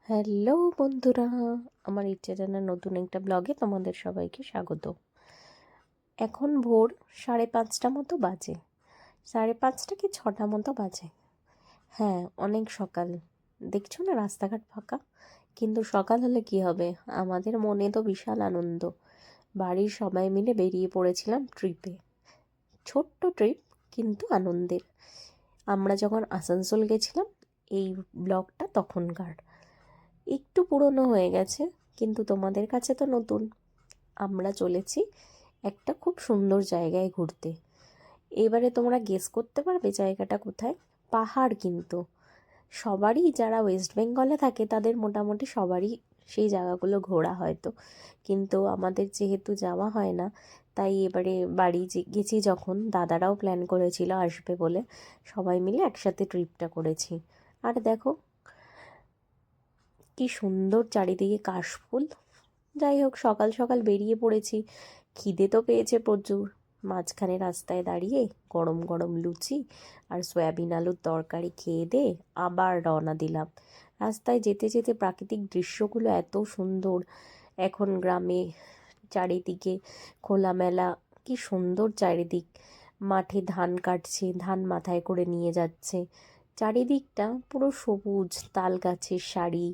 Hello বন্ধুরা, আমার ইচ্ছে জানার নতুন একটা ব্লগে তোমাদের সবাইকে স্বাগত। এখন ভোর 5:30 মতো বাজে, 5:30 কি 6টা মতো বাজে। হ্যাঁ, অনেক সকাল। দেখছো না রাস্তাঘাট ফাঁকা, কিন্তু সকাল হলে কি হবে, আমাদের মনে তো বিশাল আনন্দ। বাড়ির সবাই মিলে বেরিয়ে পড়েছিলাম ট্রিপে। ছোট্ট ট্রিপ, কিন্তু আনন্দের। আমরা যখন আসানসোল গেছিলাম, এই ব্লগটা তখনকার। একটু পুরনো হয়ে গেছে, কিন্তু তোমাদের কাছে তো নতুন। আমরা চলেছি একটা খুব সুন্দর জায়গায় ঘুরতে। এবারে তোমরা গেস করতে পারবে জায়গাটা কোথায়? পাহাড় কিন্তু। সবারই, যারা ওয়েস্ট বেঙ্গলে থাকে তাদের মোটামুটি সবারই সেই জায়গাগুলো ঘোরা হয়তো, কিন্তু আমাদের যেহেতু যাওয়া হয় না, তাই এবারে বাড়ি গেছি যখন, দাদারাও প্ল্যান করেছিল আসবে বলে, সবাই মিলে একসাথে ট্রিপটা করেছি। আর দেখো কি সুন্দর চারিদিকে কাশফুল। যাই হোক, সকাল সকাল বেরিয়ে পড়েছি। খিদে তো পেয়েছে প্রচুর। মাঝখানে রাস্তায় দাঁড়িয়ে গরম গরম লুচি আর সয়াবিন আলুর তরকারি খেয়ে দিয়ে আবার রওনা দিলাম। রাস্তায় যেতে যেতে প্রাকৃতিক দৃশ্যগুলো এত সুন্দর। এখন গ্রামে চারিদিকে খোলামেলা, কি সুন্দর চারিদিক। মাঠে ধান কাটছে, ধান মাথায় করে নিয়ে যাচ্ছে। চারিদিকটা পুরো সবুজ, তাল গাছের সারি,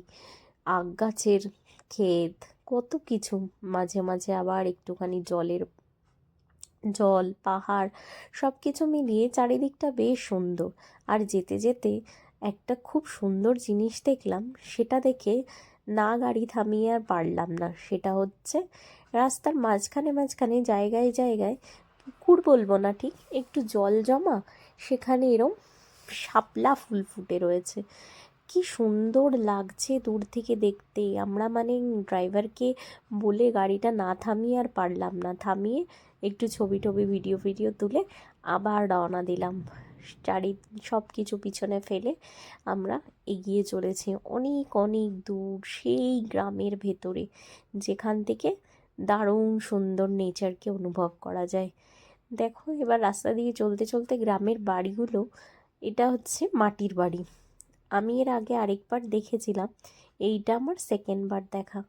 আখ গাছের ক্ষেত, কত কিছু। মাঝে মাঝে আবার একটুখানি জল, পাহাড়, সব কিছু মিলিয়ে চারিদিকটা বেশ সুন্দর। আর যেতে যেতে একটা খুব সুন্দর জিনিস দেখলাম, সেটা দেখে না গাড়ি থামিয়ে আর পারলাম না। সেটা হচ্ছে রাস্তার মাঝখানে মাঝখানে জায়গায় জায়গায়, পুকুর বলবো না ঠিক, একটু জল জমা, সেখানে এরম শাপলা ফুল ফুটে রয়েছে। কি সুন্দর লাগছে দূর থেকে দেখতে। আমরা মানে ড্রাইভারকে বলে গাড়িটা না থামিয়ে আর পারলাম না, থামিয়ে একটু ছবি টবি ভিডিও তুলে আবার রওনা দিলাম। চারি সব কিছু পিছনে ফেলে আমরা এগিয়ে চলেছি অনেক অনেক দূর, সেই গ্রামের ভেতরে, যেখান থেকে দারুণ সুন্দর নেচারকে অনুভব করা যায়। দেখো, এবার রাস্তা দিয়ে চলতে চলতে গ্রামের বাড়িগুলো, এটা হচ্ছে মাটির বাড়ি। আমি এর আগে আরেকবার দেখেছিলাম, এইটা আমার সেকেন্ড বার দেখা।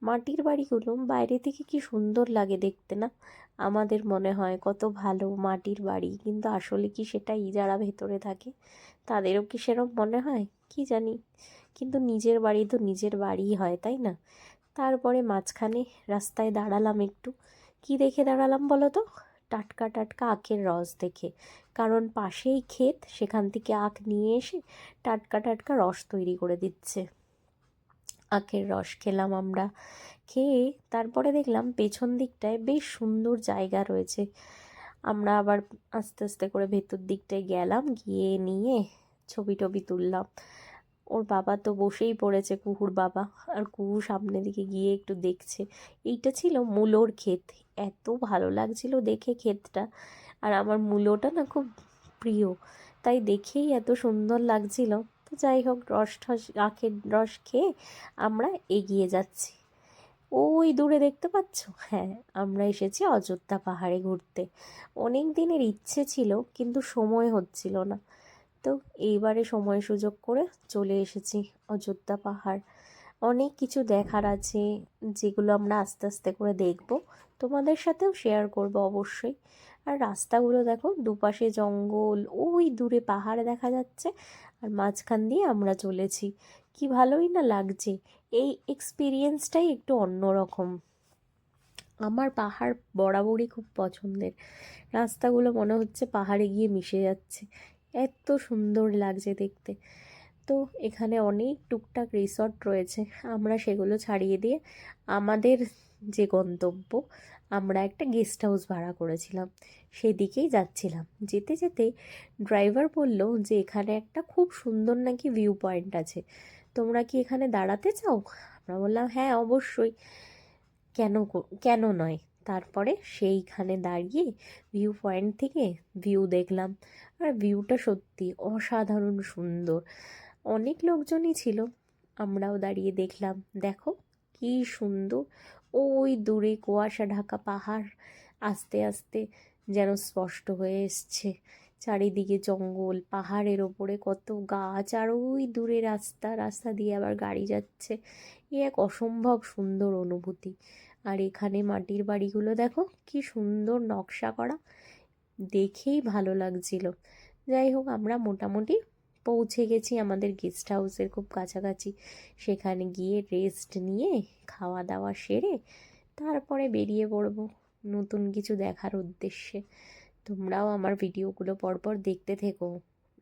মাটির বাড়িগুলো বাইরে থেকে কি সুন্দর লাগে দেখতে না? আমাদের মনে হয় কত ভালো মাটির বাড়ি, কিন্তু আসলে কি সেটাই যারা ভেতরে থাকে তাদেরও কি সেরকম মনে হয় কি জানি। কিন্তু নিজের বাড়ি তো নিজের বাড়িই হয়, তাই না? তারপরে মাঝখানে রাস্তায় দাঁড়ালাম একটু। কি দেখে দাঁড়ালাম বলো তো? টাটকা টাটকা আখের রস দেখে। কারণ পাশেই ক্ষেত, সেখান থেকে আখ নিয়ে এসে টাটকা টাটকা রস তৈরি করে দিচ্ছে। আখের রস খেলাম আমরা। খেয়ে তারপরে দেখলাম পেছন দিকটায় বেশ সুন্দর জায়গা রয়েছে। আমরা আবার আস্তে আস্তে করে ভেতর দিকটায় গেলাম, গিয়ে নিয়ে ছবি টবি তুললাম। ওর বাবা তো বসেই পড়েছে, কুহুর বাবা। আর কুহু সামনে দিকে গিয়ে একটু দেখছে। এইটা ছিল মূলোর ক্ষেত। এত ভালো লাগছিল দেখে ক্ষেতটা। আর আমার মূলোটা না খুব প্রিয়, তাই দেখেই এত সুন্দর লাগছিল। তো যাই হোক, আখের রস খেয়ে আমরা এগিয়ে যাচ্ছি। ওই দূরে দেখতে পাচ্ছ? হ্যাঁ, আমরা এসেছি অযোধ্যা পাহাড়ে ঘুরতে। অনেক দিনের ইচ্ছে ছিল, কিন্তু সময় হচ্ছিল না। তো এইবারে সময় সুযোগ করে চলে এসেছি অযোধ্যা পাহাড়। অনেক কিছু দেখার আছে, যেগুলো আমরা আস্তে আস্তে করে দেখব, তোমাদের সাথেও শেয়ার করব অবশ্যই। আর রাস্তাগুলো দেখো, দুপাশে জঙ্গল, ওই দূরে পাহাড় দেখা যাচ্ছে, আর মাঝখান দিয়ে আমরা চলেছি। কি ভালোই না লাগছে। এই এক্সপিরিয়েন্সটাই একটু অন্যরকম। আমার পাহাড় বরাবরই খুব পছন্দের। রাস্তাগুলো মনে হচ্ছে পাহাড়ে গিয়ে মিশে যাচ্ছে, এত সুন্দর লাগছে দেখতে। তো এখানে অনেক টুকটাক রিসর্ট রয়েছে, আমরা সেগুলো ছাড়িয়ে দিয়ে আমাদের যে গন্তব্য, আমরা একটা গেস্ট হাউস ভাড়া করেছিলাম, সেদিকেই যাচ্ছিলাম। যেতে যেতে ড্রাইভার বলল যে এখানে একটা খুব সুন্দর নাকি ভিউ পয়েন্ট আছে, তোমরা কি এখানে দাঁড়াতে চাও? আমরা বললাম হ্যাঁ অবশ্যই, কেন নয়। তারপরে সেইখানে দাঁড়িয়ে ভিউ পয়েন্ট থেকে ভিউ দেখলাম। আর ভিউটা সত্যি অসাধারণ সুন্দর। অনেক লোকজনই ছিল, আমরাও দাঁড়িয়ে দেখলাম। দেখো কি সুন্দর, ওই দূরে কুয়াশা ঢাকা পাহাড় আস্তে আস্তে যেন স্পষ্ট হয়ে এসছে। চারিদিকে জঙ্গল, পাহাড়ের ওপরে কত গাছ, আর ওই দূরে রাস্তা, রাস্তা দিয়ে আবার গাড়ি যাচ্ছে। এ এক অসম্ভব সুন্দর অনুভূতি। আর এখানে মাটির বাড়িগুলো দেখো কি সুন্দর নকশা করা, দেখেই ভালো লাগছিল। যাই হোক, আমরা মোটামুটি পৌঁছে গেছি আমাদের গেস্ট হাউসের খুব কাছাকাছি। সেখানে গিয়ে রেস্ট নিয়ে খাওয়া দাওয়া সেরে তারপরে বেরিয়ে পড়বো নতুন কিছু দেখার উদ্দেশ্যে। তোমরাও আমার ভিডিওগুলো পরপর দেখতে থেকো,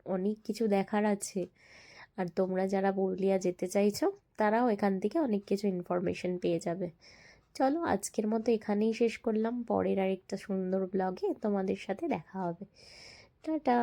অনেক কিছু দেখার আছে। আর তোমরা যারা পুরুলিয়া যেতে চাইছো তারাও এখান থেকে অনেক কিছু ইনফরমেশন পেয়ে যাবে। চলো আজকের মতো এখানেই শেষ করলাম, পরের আরেকটা সুন্দর ব্লগে তোমাদের সাথে দেখা হবে। টাটা।